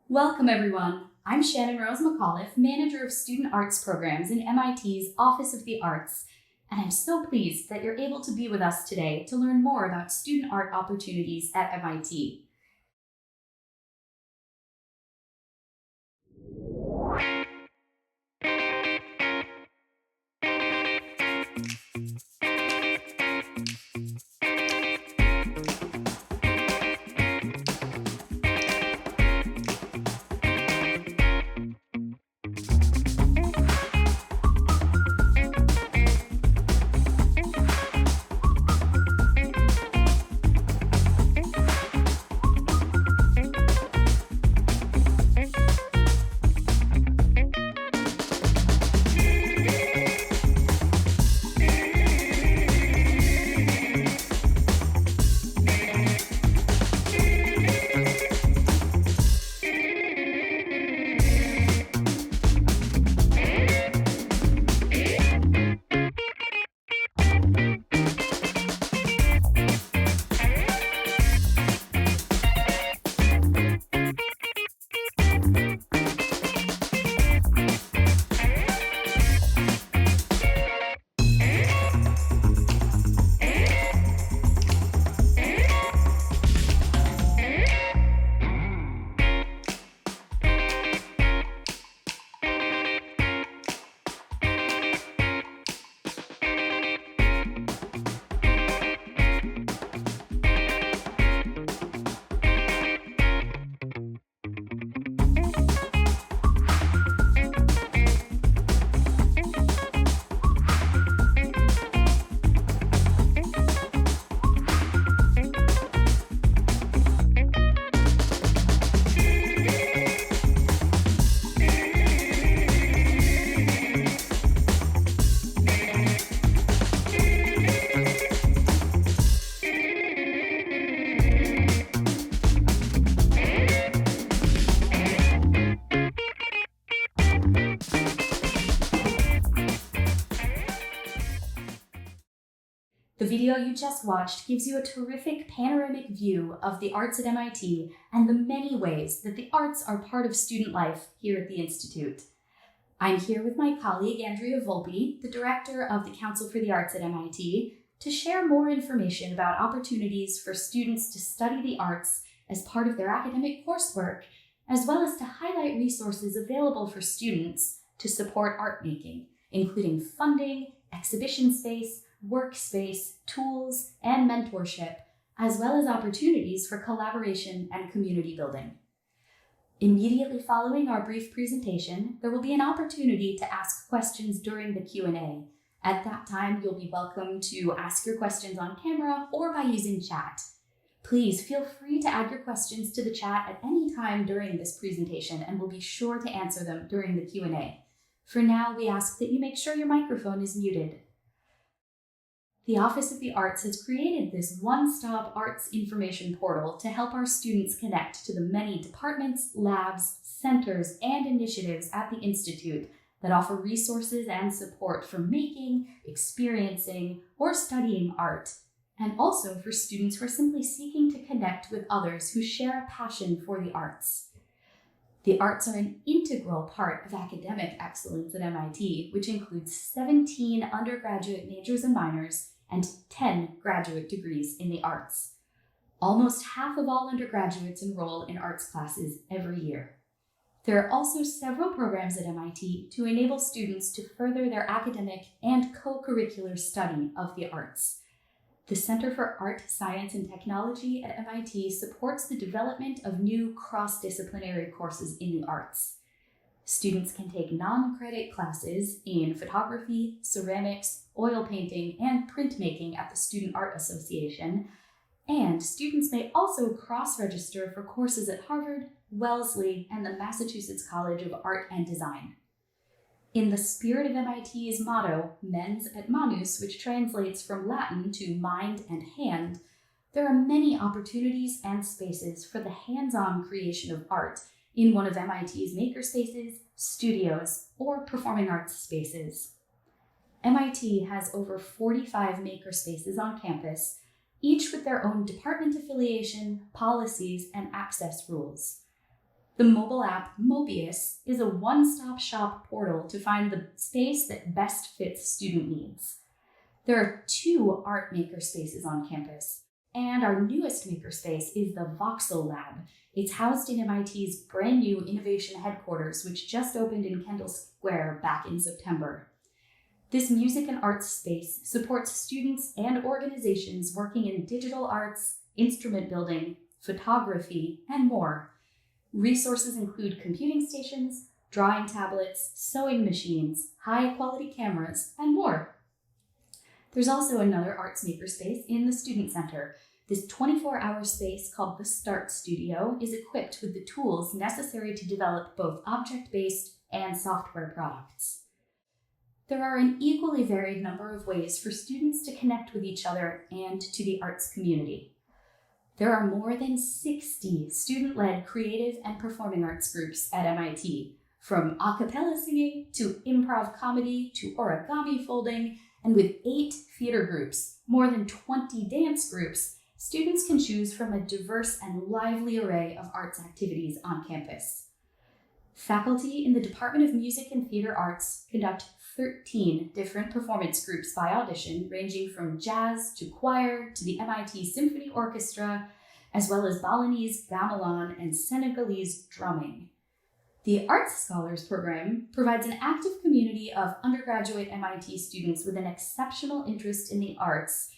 Welcome, everyone. I'm Shannon Rose McAuliffe, Manager of Student Arts Programs in MIT's Office of the Arts, and I'm so pleased that you're able to be with us today to learn more about student art opportunities at MIT. The video you just watched gives you a terrific panoramic view of the arts at MIT and the many ways that the arts are part of student life here at the Institute. I'm here with my colleague Andrea Volpe, the Director of the Council for the Arts at MIT, to share more information about opportunities for students to study the arts as part of their academic coursework, as well as to highlight resources available for students to support art making, including funding, exhibition space, workspace, tools, and mentorship, as well as opportunities for collaboration and community building. Immediately following our brief presentation, there will be an opportunity to ask questions during the Q&A. At that time, you'll be welcome to ask your questions on camera or by using chat. Please feel free to add your questions to the chat at any time during this presentation, and we'll be sure to answer them during the Q&A. For now, we ask that you make sure your microphone is muted. The Office of the Arts has created this one-stop arts information portal to help our students connect to the many departments, labs, centers, and initiatives at the Institute that offer resources and support for making, experiencing, or studying art, and also for students who are simply seeking to connect with others who share a passion for the arts. The arts are an integral part of academic excellence at MIT, which includes 17 undergraduate majors and minors and 10 graduate degrees in the arts. Almost half of all undergraduates enroll in arts classes every year. There are also several programs at MIT to enable students to further their academic and co-curricular study of the arts. The Center for Art, Science, and Technology at MIT supports the development of new cross-disciplinary courses in the arts. Students can take non-credit classes in photography, ceramics, oil painting, and printmaking at the Student Art Association, and students may also cross-register for courses at Harvard, Wellesley, and the Massachusetts College of Art and Design. In the spirit of MIT's motto, Mens et Manus, which translates from Latin to mind and hand, there are many opportunities and spaces for the hands-on creation of art in one of MIT's makerspaces, studios, or performing arts spaces. MIT has over 45 makerspaces on campus, each with their own department affiliation, policies, and access rules. The mobile app Mobius is a one-stop shop portal to find the space that best fits student needs. There are 2 art makerspaces on campus, and our newest makerspace is the Voxel Lab. It's housed in MIT's brand new innovation headquarters, which just opened in Kendall Square back in September. This music and arts space supports students and organizations working in digital arts, instrument building, photography, and more. Resources include computing stations, drawing tablets, sewing machines, high-quality cameras, and more. There's also another arts makerspace in the Student Center. This 24-hour space called the Start Studio is equipped with the tools necessary to develop both object-based and software products. There are an equally varied number of ways for students to connect with each other and to the arts community. There are more than 60 student-led creative and performing arts groups at MIT, from a cappella singing to improv comedy to origami folding, and with 8 theater groups, more than 20 dance groups, students can choose from a diverse and lively array of arts activities on campus. Faculty in the Department of Music and Theater Arts conduct 13 different performance groups by audition, ranging from jazz to choir to the MIT Symphony Orchestra, as well as Balinese, gamelan, and Senegalese drumming. The Arts Scholars Program provides an active community of undergraduate MIT students with an exceptional interest in the arts,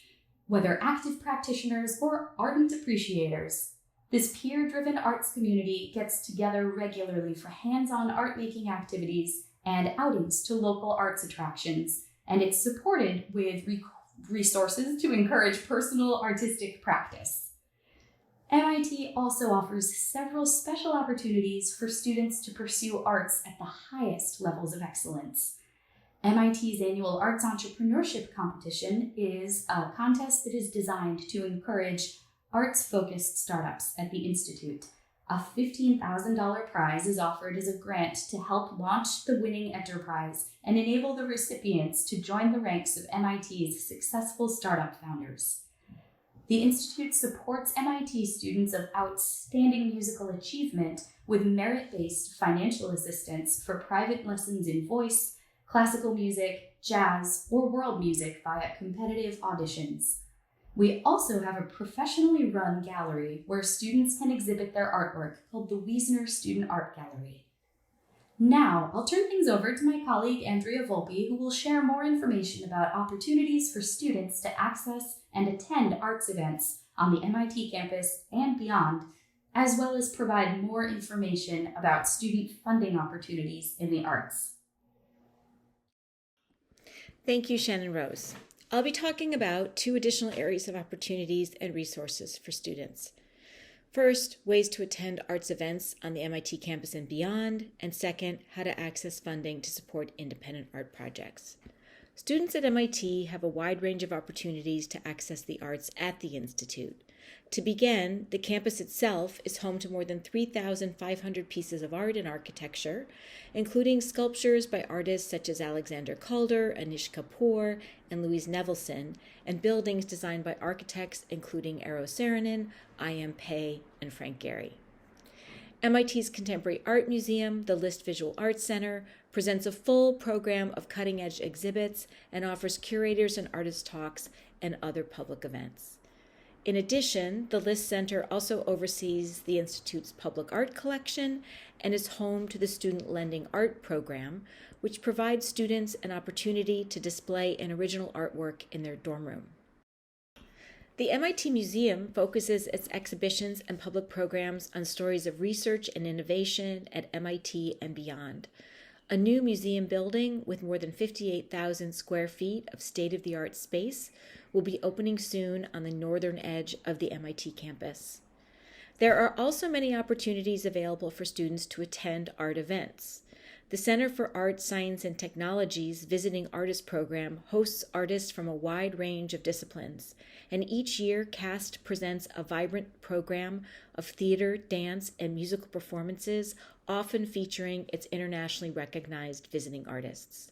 whether active practitioners or ardent appreciators. This peer-driven arts community gets together regularly for hands-on art-making activities and outings to local arts attractions, and it's supported with resources to encourage personal artistic practice. MIT also offers several special opportunities for students to pursue arts at the highest levels of excellence. MIT's annual Arts Entrepreneurship Competition is a contest that is designed to encourage arts-focused startups at the Institute. A $15,000 prize is offered as a grant to help launch the winning enterprise and enable the recipients to join the ranks of MIT's successful startup founders. The Institute supports MIT students of outstanding musical achievement with merit-based financial assistance for private lessons in voice, classical music, jazz, or world music via competitive auditions. We also have a professionally run gallery where students can exhibit their artwork called the Wiesner Student Art Gallery. Now, I'll turn things over to my colleague Andrea Volpe, who will share more information about opportunities for students to access and attend arts events on the MIT campus and beyond, as well as provide more information about student funding opportunities in the arts. Thank you, Shannon Rose. I'll be talking about 2 additional areas of opportunities and resources for students. First, ways to attend arts events on the MIT campus and beyond, and second, how to access funding to support independent art projects. Students at MIT have a wide range of opportunities to access the arts at the Institute. To begin, the campus itself is home to more than 3,500 pieces of art and architecture, including sculptures by artists such as Alexander Calder, Anish Kapoor, and Louise Nevelson, and buildings designed by architects including Eero Saarinen, I.M. Pei, and Frank Gehry. MIT's Contemporary Art Museum, the List Visual Arts Center, presents a full program of cutting-edge exhibits and offers curators and artist talks and other public events. In addition, the List Center also oversees the Institute's public art collection and is home to the Student Lending Art Program, which provides students an opportunity to display an original artwork in their dorm room. The MIT Museum focuses its exhibitions and public programs on stories of research and innovation at MIT and beyond. A new museum building with more than 58,000 square feet of state-of-the-art space will be opening soon on the northern edge of the MIT campus. There are also many opportunities available for students to attend art events. The Center for Art, Science, and Technology's Visiting Artist Program hosts artists from a wide range of disciplines, and each year CAST presents a vibrant program of theater, dance, and musical performances, often featuring its internationally recognized visiting artists.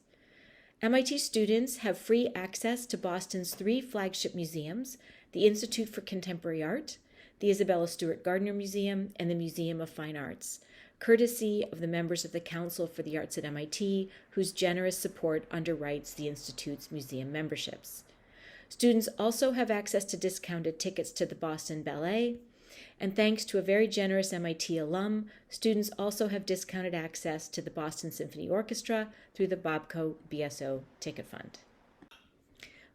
MIT students have free access to Boston's 3 flagship museums, the Institute for Contemporary Art, the Isabella Stewart Gardner Museum, and the Museum of Fine Arts, courtesy of the members of the Council for the Arts at MIT, whose generous support underwrites the Institute's museum memberships. Students also have access to discounted tickets to the Boston Ballet, and thanks to a very generous MIT alum, students also have discounted access to the Boston Symphony Orchestra through the Bobco BSO Ticket Fund.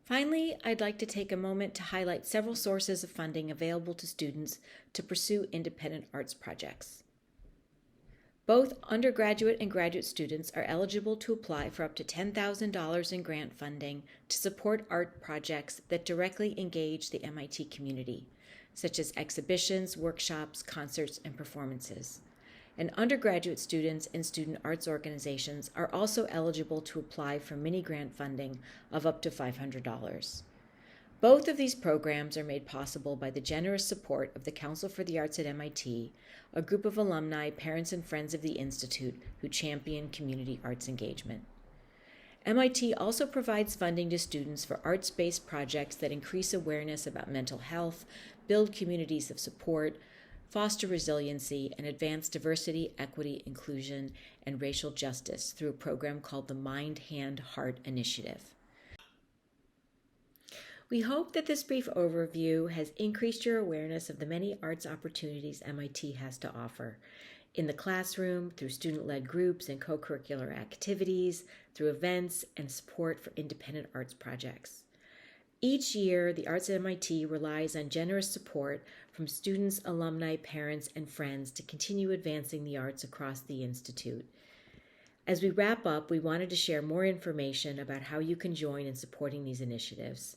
Finally, I'd like to take a moment to highlight several sources of funding available to students to pursue independent arts projects. Both undergraduate and graduate students are eligible to apply for up to $10,000 in grant funding to support art projects that directly engage the MIT community, such as exhibitions, workshops, concerts, and performances. And undergraduate students and student arts organizations are also eligible to apply for mini-grant funding of up to $500. Both of these programs are made possible by the generous support of the Council for the Arts at MIT, a group of alumni, parents, and friends of the Institute who champion community arts engagement. MIT also provides funding to students for arts-based projects that increase awareness about mental health, build communities of support, foster resiliency, and advance diversity, equity, inclusion, and racial justice through a program called the Mind, Hand, Heart Initiative. We hope that this brief overview has increased your awareness of the many arts opportunities MIT has to offer, in the classroom, through student-led groups and co-curricular activities, through events, and support for independent arts projects. Each year, the Arts at MIT relies on generous support from students, alumni, parents, and friends to continue advancing the arts across the Institute. As we wrap up, we wanted to share more information about how you can join in supporting these initiatives.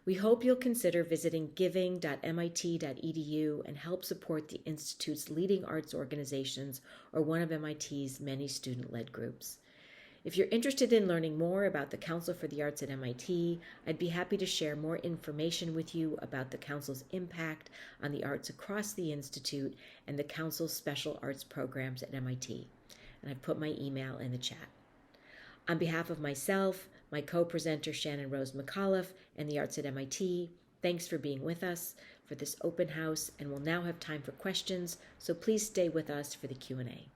We hope you'll consider visiting giving.mit.edu and help support the Institute's leading arts organizations or one of MIT's many student-led groups. If you're interested in learning more about the Council for the Arts at MIT, I'd be happy to share more information with you about the Council's impact on the arts across the Institute and the Council's special arts programs at MIT. And I've put my email in the chat. On behalf of myself, my co-presenter Shannon Rose McAuliffe, and the Arts at MIT, thanks for being with us for this open house, and we'll now have time for questions, so please stay with us for the Q&A.